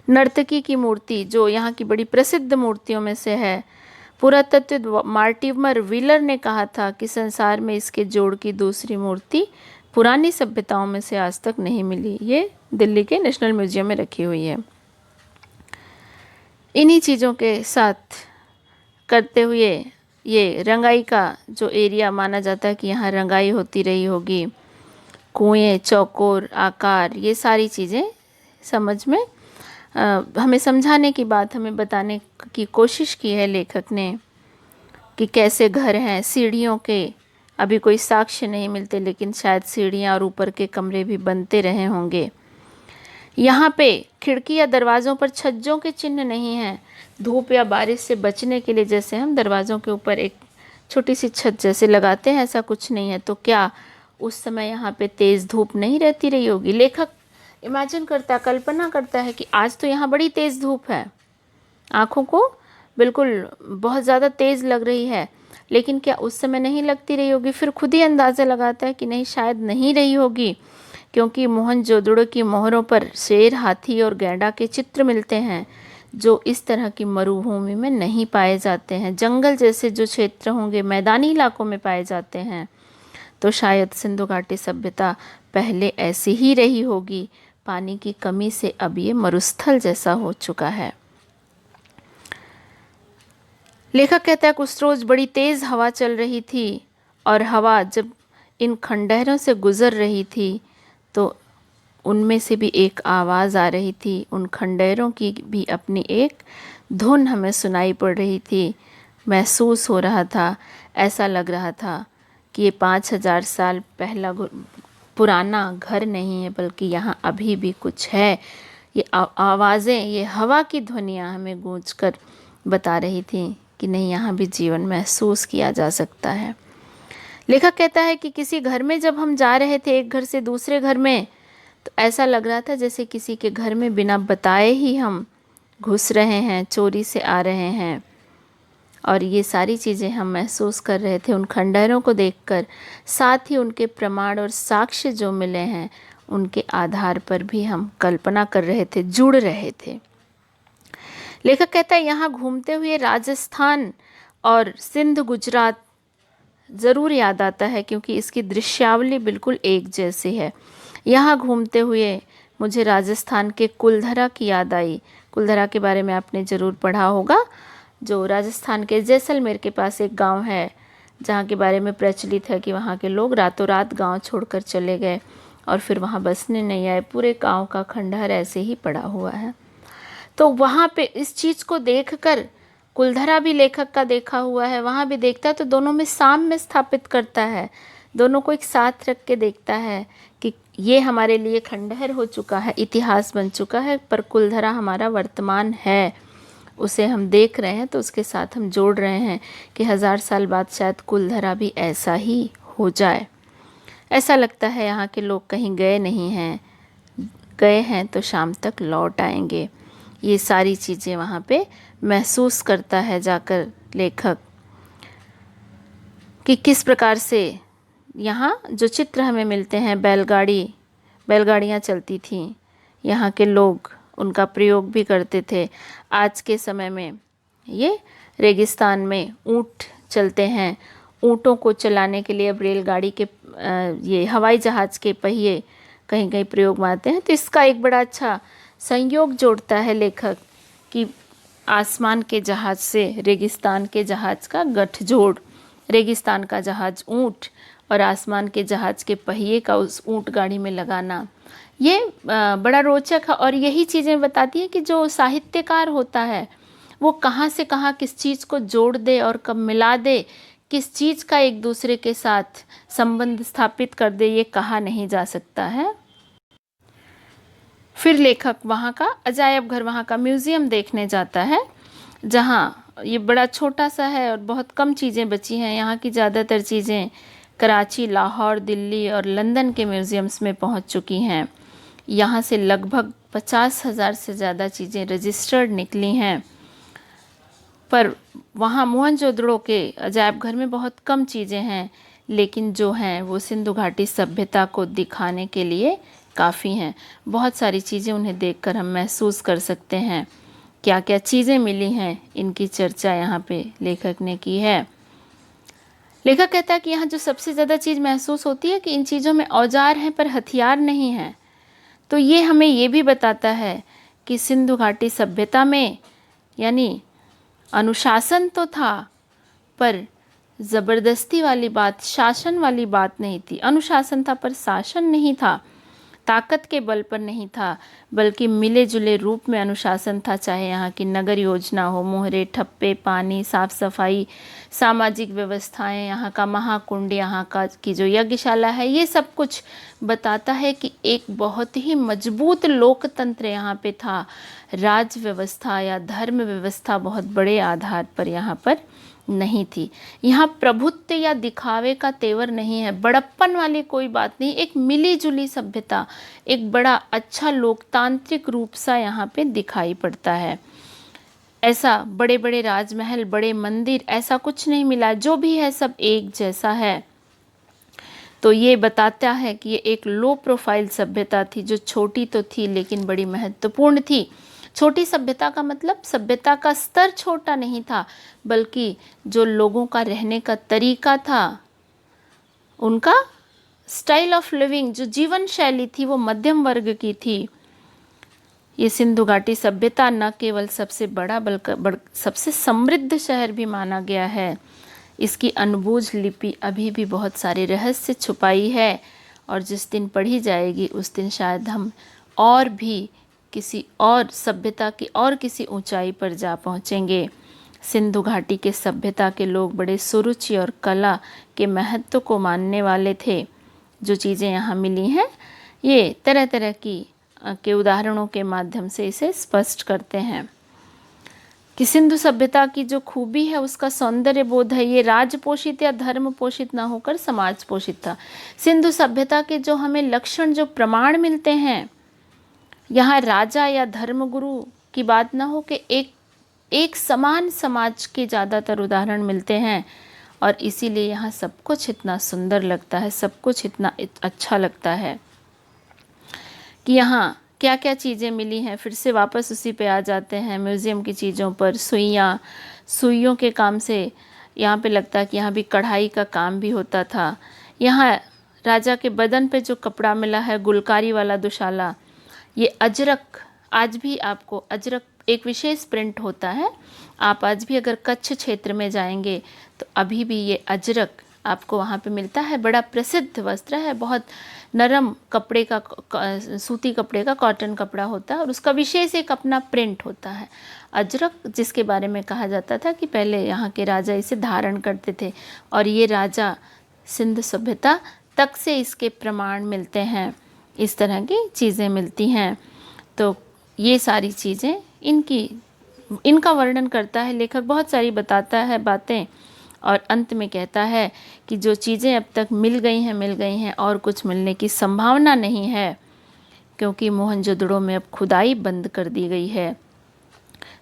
नर्तकी की मूर्ति जो यहाँ की बड़ी प्रसिद्ध मूर्तियों में से है, पुरातत्व मार्टिमर व्हीलर ने कहा था कि संसार में इसके जोड़ की दूसरी मूर्ति पुरानी सभ्यताओं में से आज तक नहीं मिली। ये दिल्ली के नेशनल म्यूजियम में रखी हुई है। इन्हीं चीज़ों के साथ करते हुए ये रंगाई का जो एरिया माना जाता है कि यहाँ रंगाई होती रही होगी, कुएं, चौकोर आकार, ये सारी चीज़ें समझ में हमें समझाने की बात, हमें बताने की कोशिश की है लेखक ने कि कैसे घर हैं। सीढ़ियों के अभी कोई साक्ष्य नहीं मिलते, लेकिन शायद सीढ़ियाँ और ऊपर के कमरे भी बनते रहे होंगे। यहाँ पे खिड़की या दरवाज़ों पर छज्जों के चिन्ह नहीं हैं। धूप या बारिश से बचने के लिए जैसे हम दरवाज़ों के ऊपर एक छोटी सी छत जैसे लगाते हैं, ऐसा कुछ नहीं है। तो क्या उस समय यहाँ पे तेज़ धूप नहीं रहती रही होगी? लेखक इमेजिन करता, कल्पना करता है कि आज तो यहाँ बड़ी तेज़ धूप है, आँखों को बिल्कुल बहुत ज़्यादा तेज़ लग रही है, लेकिन क्या उस समय नहीं लगती रही होगी? फिर खुद ही अंदाज़ा लगाता है कि नहीं, शायद नहीं रही होगी, क्योंकि मोहनजोदड़ो की मोहरों पर शेर, हाथी और गैंडा के चित्र मिलते हैं जो इस तरह की मरुभूमि में नहीं पाए जाते हैं। जंगल जैसे जो क्षेत्र होंगे, मैदानी इलाकों में पाए जाते हैं। तो शायद सिंधु घाटी सभ्यता पहले ऐसी ही रही होगी। पानी की कमी से अब ये मरुस्थल जैसा हो चुका है। लेखक कहता है कुछ रोज बड़ी तेज हवा चल रही थी और हवा जब इन खंडहरों से गुजर रही थी तो उनमें से भी एक आवाज़ आ रही थी। उन खंडहरों की भी अपनी एक धुन हमें सुनाई पड़ रही थी। महसूस हो रहा था, ऐसा लग रहा था कि ये 5000 साल पहला पुराना घर नहीं है, बल्कि यहाँ अभी भी कुछ है। ये आवाज़ें, ये हवा की ध्वनियाँ हमें गूंज कर बता रही थी कि नहीं, यहाँ भी जीवन महसूस किया जा सकता है। लेखक कहता है कि किसी घर में जब हम जा रहे थे एक घर से दूसरे घर में, तो ऐसा लग रहा था जैसे किसी के घर में बिना बताए ही हम घुस रहे हैं, चोरी से आ रहे हैं। और ये सारी चीज़ें हम महसूस कर रहे थे उन खंडहरों को देखकर। साथ ही उनके प्रमाण और साक्ष्य जो मिले हैं उनके आधार पर भी हम कल्पना कर रहे थे, जुड़ रहे थे। लेखक कहता है यहाँ घूमते हुए राजस्थान और सिंध, गुजरात ज़रूर याद आता है, क्योंकि इसकी दृश्यावली बिल्कुल एक जैसी है। यहाँ घूमते हुए मुझे राजस्थान के कुलधरा की याद आई। कुलधरा के बारे में आपने ज़रूर पढ़ा होगा, जो राजस्थान के जैसलमेर के पास एक गांव है, जहाँ के बारे में प्रचलित है कि वहाँ के लोग रातों रात गांव छोड़कर चले गए और फिर वहाँ बसने नहीं आए। पूरे गांव का खंडहर ऐसे ही पड़ा हुआ है। तो वहाँ पे इस चीज़ को देखकर, कुलधरा भी लेखक का देखा हुआ है, वहाँ भी देखता है, तो दोनों में साम्य स्थापित करता है। दोनों को एक साथ रख के देखता है कि ये हमारे लिए खंडहर हो चुका है, इतिहास बन चुका है, पर कुलधरा हमारा वर्तमान है, उसे हम देख रहे हैं, तो उसके साथ हम जोड़ रहे हैं कि 1000 साल बाद शायद कुलधरा भी ऐसा ही हो जाए। ऐसा लगता है यहाँ के लोग कहीं गए नहीं हैं, गए हैं तो शाम तक लौट आएंगे। ये सारी चीज़ें वहाँ पे महसूस करता है जाकर लेखक कि किस प्रकार से यहाँ जो चित्र हमें मिलते हैं, बैलगाड़ियाँ चलती थीं, यहाँ के लोग उनका प्रयोग भी करते थे। आज के समय में ये रेगिस्तान में ऊँट चलते हैं, ऊँटों को चलाने के लिए अब रेलगाड़ी के ये हवाई जहाज़ के पहिए कहीं कहीं प्रयोग में आते हैं। तो इसका एक बड़ा अच्छा संयोग जोड़ता है लेखक कि आसमान के जहाज़ से रेगिस्तान के जहाज़ का गठजोड़, रेगिस्तान का जहाज़ ऊँट और आसमान के जहाज़ के पहिए का उस ऊँट गाड़ी में लगाना, ये बड़ा रोचक है। और यही चीज़ें बताती हैं कि जो साहित्यकार होता है वो कहाँ से कहाँ किस चीज़ को जोड़ दे और कब मिला दे, किस चीज़ का एक दूसरे के साथ संबंध स्थापित कर दे, ये कहा नहीं जा सकता है। फिर लेखक वहाँ का अजायब घर, वहाँ का म्यूज़ियम देखने जाता है, जहाँ ये बड़ा छोटा सा है और बहुत कम चीज़ें बची हैं। यहाँ की ज़्यादातर चीज़ें कराची, लाहौर, दिल्ली और लंदन के म्यूज़ियम्स में पहुँच चुकी हैं। यहाँ से लगभग 50,000 से ज़्यादा चीज़ें रजिस्टर्ड निकली हैं, पर वहाँ मोहनजोदड़ो के अजायब घर में बहुत कम चीज़ें हैं, लेकिन जो हैं वो सिंधु घाटी सभ्यता को दिखाने के लिए काफ़ी हैं। बहुत सारी चीज़ें उन्हें देखकर हम महसूस कर सकते हैं। क्या क्या चीज़ें मिली हैं, इनकी चर्चा यहाँ पे लेखक ने की है। लेखक कहता है कि यहाँ जो सबसे ज़्यादा चीज़ महसूस होती है कि इन चीज़ों में औजार हैं पर हथियार नहीं हैं। तो ये हमें ये भी बताता है कि सिंधु घाटी सभ्यता में यानी अनुशासन तो था, पर ज़बरदस्ती वाली बात, शासन वाली बात नहीं थी। अनुशासन था पर शासन नहीं था, ताकत के बल पर नहीं था, बल्कि मिले जुले रूप में अनुशासन था। चाहे यहाँ की नगर योजना हो, मोहरे, ठप्पे, पानी, साफ सफाई, सामाजिक व्यवस्थाएं, यहाँ का महाकुंड, यहाँ का की जो यज्ञशाला है, ये सब कुछ बताता है कि एक बहुत ही मजबूत लोकतंत्र यहाँ पे था। राज व्यवस्था या धर्म व्यवस्था बहुत बड़े आधार पर यहाँ पर नहीं थी। यहाँ प्रभुत्व या दिखावे का तेवर नहीं है, बड़प्पन वाली कोई बात नहीं। एक मिली जुली सभ्यता, एक बड़ा अच्छा लोकतांत्रिक रूप सा यहाँ पे दिखाई पड़ता है। ऐसा बड़े बड़े राजमहल, बड़े मंदिर, ऐसा कुछ नहीं मिला। जो भी है सब एक जैसा है। तो ये बताता है कि ये एक लो प्रोफाइल सभ्यता थी, जो छोटी तो थी लेकिन बड़ी महत्वपूर्ण थी। छोटी सभ्यता का मतलब सभ्यता का स्तर छोटा नहीं था, बल्कि जो लोगों का रहने का तरीका था, उनका स्टाइल ऑफ लिविंग, जो जीवन शैली थी, वो मध्यम वर्ग की थी। ये सिंधु घाटी सभ्यता न केवल सबसे बड़ा बल्कि सबसे समृद्ध शहर भी माना गया है। इसकी अनबूझ लिपि अभी भी बहुत सारे रहस्य छुपाई है, और जिस दिन पढ़ी जाएगी उस दिन शायद हम और भी किसी और सभ्यता की और किसी ऊंचाई पर जा पहुंचेंगे। सिंधु घाटी के सभ्यता के लोग बड़े सुरुचि और कला के महत्व को मानने वाले थे। जो चीज़ें यहाँ मिली हैं, ये तरह तरह के उदाहरणों के माध्यम से इसे स्पष्ट करते हैं कि सिंधु सभ्यता की जो खूबी है, उसका सौंदर्य बोध है, ये राज पोषित या धर्म पोषित ना होकर समाज पोषित था। सिंधु सभ्यता के जो हमें लक्षण, जो प्रमाण मिलते हैं, यहाँ राजा या धर्मगुरु की बात ना हो कि एक समान समाज के ज़्यादातर उदाहरण मिलते हैं, और इसीलिए यहाँ सब कुछ इतना सुंदर लगता है, सब कुछ इतना अच्छा लगता है कि यहाँ क्या क्या चीज़ें मिली हैं। फिर से वापस उसी पे आ जाते हैं, म्यूज़ियम की चीज़ों पर। सुइयों के काम से यहाँ पे लगता है कि यहाँ भी कढ़ाई का काम भी होता था। यहाँ राजा के बदन पे जो कपड़ा मिला है, गुलकारी वाला दुशाला, ये अजरक, आज भी आपको अजरक एक विशेष प्रिंट होता है। आप आज भी अगर कच्छ क्षेत्र में जाएंगे तो अभी भी ये अजरक आपको वहाँ पे मिलता है। बड़ा प्रसिद्ध वस्त्र है, बहुत नरम कपड़े का, सूती कपड़े का, कॉटन कपड़ा होता है, और उसका विशेष एक अपना प्रिंट होता है अजरक, जिसके बारे में कहा जाता था कि पहले यहाँ के राजा इसे धारण करते थे, और ये राजा सिंधु सभ्यता तक से इसके प्रमाण मिलते हैं। इस तरह की चीज़ें मिलती हैं। तो ये सारी चीज़ें इनका वर्णन करता है लेखक, बहुत सारी बताता है बातें, और अंत में कहता है कि जो चीज़ें अब तक मिल गई हैं, और कुछ मिलने की संभावना नहीं है, क्योंकि मोहनजोदड़ो में अब खुदाई बंद कर दी गई है।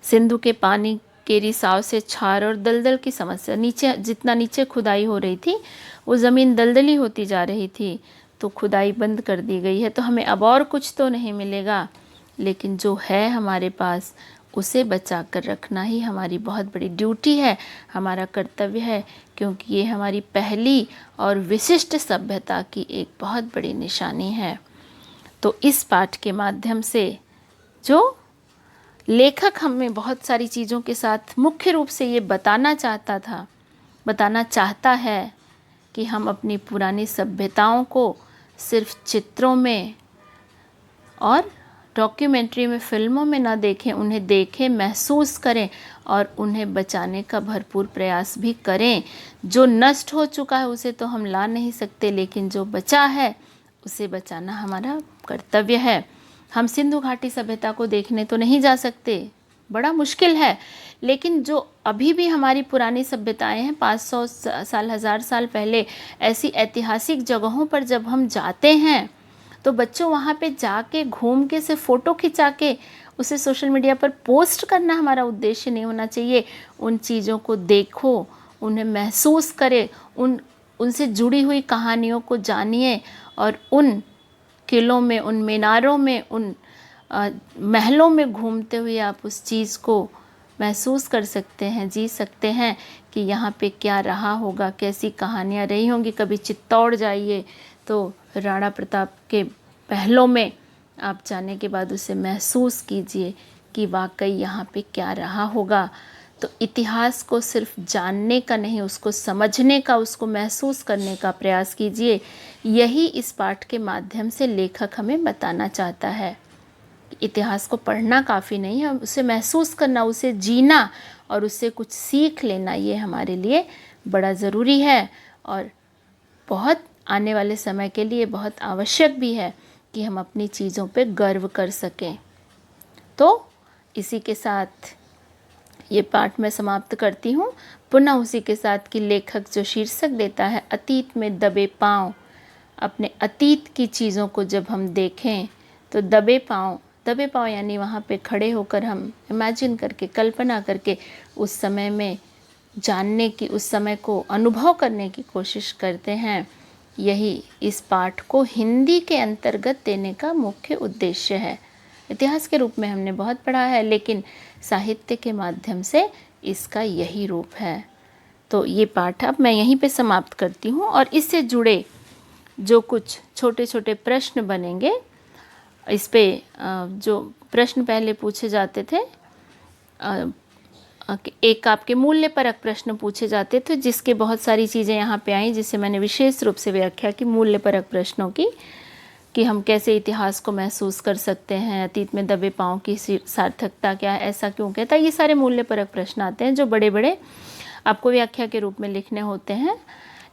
सिंधु के पानी के रिसाव से क्षार और दलदल की समस्या, नीचे जितना नीचे खुदाई हो रही थी वो ज़मीन दलदली होती जा रही थी, तो खुदाई बंद कर दी गई है। तो हमें अब और कुछ तो नहीं मिलेगा, लेकिन जो है हमारे पास उसे बचा कर रखना ही हमारी बहुत बड़ी ड्यूटी है, हमारा कर्तव्य है, क्योंकि ये हमारी पहली और विशिष्ट सभ्यता की एक बहुत बड़ी निशानी है। तो इस पाठ के माध्यम से जो लेखक हमें बहुत सारी चीज़ों के साथ मुख्य रूप से ये बताना चाहता है कि हम अपनी पुरानी सभ्यताओं को सिर्फ चित्रों में और डॉक्यूमेंट्री में, फिल्मों में ना देखें, उन्हें देखें, महसूस करें और उन्हें बचाने का भरपूर प्रयास भी करें। जो नष्ट हो चुका है उसे तो हम ला नहीं सकते, लेकिन जो बचा है उसे बचाना हमारा कर्तव्य है। हम सिंधु घाटी सभ्यता को देखने तो नहीं जा सकते, बड़ा मुश्किल है, लेकिन जो अभी भी हमारी पुरानी सभ्यताएं हैं, 500 साल 1000 साल पहले, ऐसी ऐतिहासिक जगहों पर जब हम जाते हैं तो बच्चों वहाँ पे जाके घूम के सिर्फ फ़ोटो खिंचा के उसे सोशल मीडिया पर पोस्ट करना हमारा उद्देश्य नहीं होना चाहिए। उन चीज़ों को देखो, उन्हें महसूस करें, उनसे जुड़ी हुई कहानियों को जानिए और उन किलों में, उन मीनारों में, उन महलों में घूमते हुए आप उस चीज़ को महसूस कर सकते हैं, जी सकते हैं कि यहाँ पे क्या रहा होगा, कैसी कहानियाँ रही होंगी। कभी चित्तौड़ जाइए तो राणा प्रताप के महलों में आप जाने के बाद उसे महसूस कीजिए कि वाकई यहाँ पे क्या रहा होगा। तो इतिहास को सिर्फ जानने का नहीं, उसको समझने का, उसको महसूस करने का प्रयास कीजिए। यही इस पाठ के माध्यम से लेखक हमें बताना चाहता है। इतिहास को पढ़ना काफ़ी नहीं है, उसे महसूस करना, उसे जीना और उससे कुछ सीख लेना, ये हमारे लिए बड़ा ज़रूरी है और बहुत आने वाले समय के लिए बहुत आवश्यक भी है कि हम अपनी चीज़ों पे गर्व कर सकें। तो इसी के साथ ये पाठ मैं समाप्त करती हूँ, पुनः उसी के साथ कि लेखक जो शीर्षक देता है, अतीत में दबे पाँव। अपने अतीत की चीज़ों को जब हम देखें तो दबे पाँव यानी वहाँ पे खड़े होकर हम इमेजिन करके, कल्पना करके उस समय में जानने की, उस समय को अनुभव करने की कोशिश करते हैं। यही इस पाठ को हिंदी के अंतर्गत देने का मुख्य उद्देश्य है। इतिहास के रूप में हमने बहुत पढ़ा है, लेकिन साहित्य के माध्यम से इसका यही रूप है। तो ये पाठ अब मैं यहीं पे समाप्त करती हूँ और इससे जुड़े जो कुछ छोटे छोटे प्रश्न बनेंगे, इस पे जो प्रश्न पहले पूछे जाते थे, एक आपके मूल्यपरक प्रश्न पूछे जाते थे, जिसके बहुत सारी चीज़ें यहाँ पे आई, जिसे मैंने विशेष रूप से व्याख्या की मूल्यपरक प्रश्नों की, कि हम कैसे इतिहास को महसूस कर सकते हैं, अतीत में दबे पाँव की सार्थकता क्या है, ऐसा क्यों कहता है। ये सारे मूल्यपरक प्रश्न आते हैं जो बड़े बड़े आपको व्याख्या के रूप में लिखने होते हैं।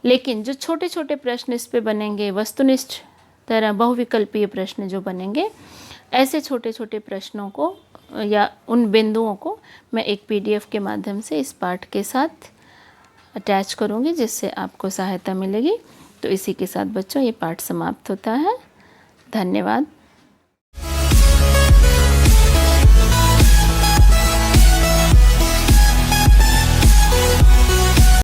लेकिन जो छोटे छोटे प्रश्न इस पे बनेंगे, वस्तुनिष्ठ तरह बहुविकल्पीय प्रश्न जो बनेंगे, ऐसे छोटे छोटे प्रश्नों को या उन बिंदुओं को मैं एक PDF के माध्यम से इस पाठ के साथ अटैच करूँगी, जिससे आपको सहायता मिलेगी। तो इसी के साथ बच्चों ये पाठ समाप्त होता है। धन्यवाद।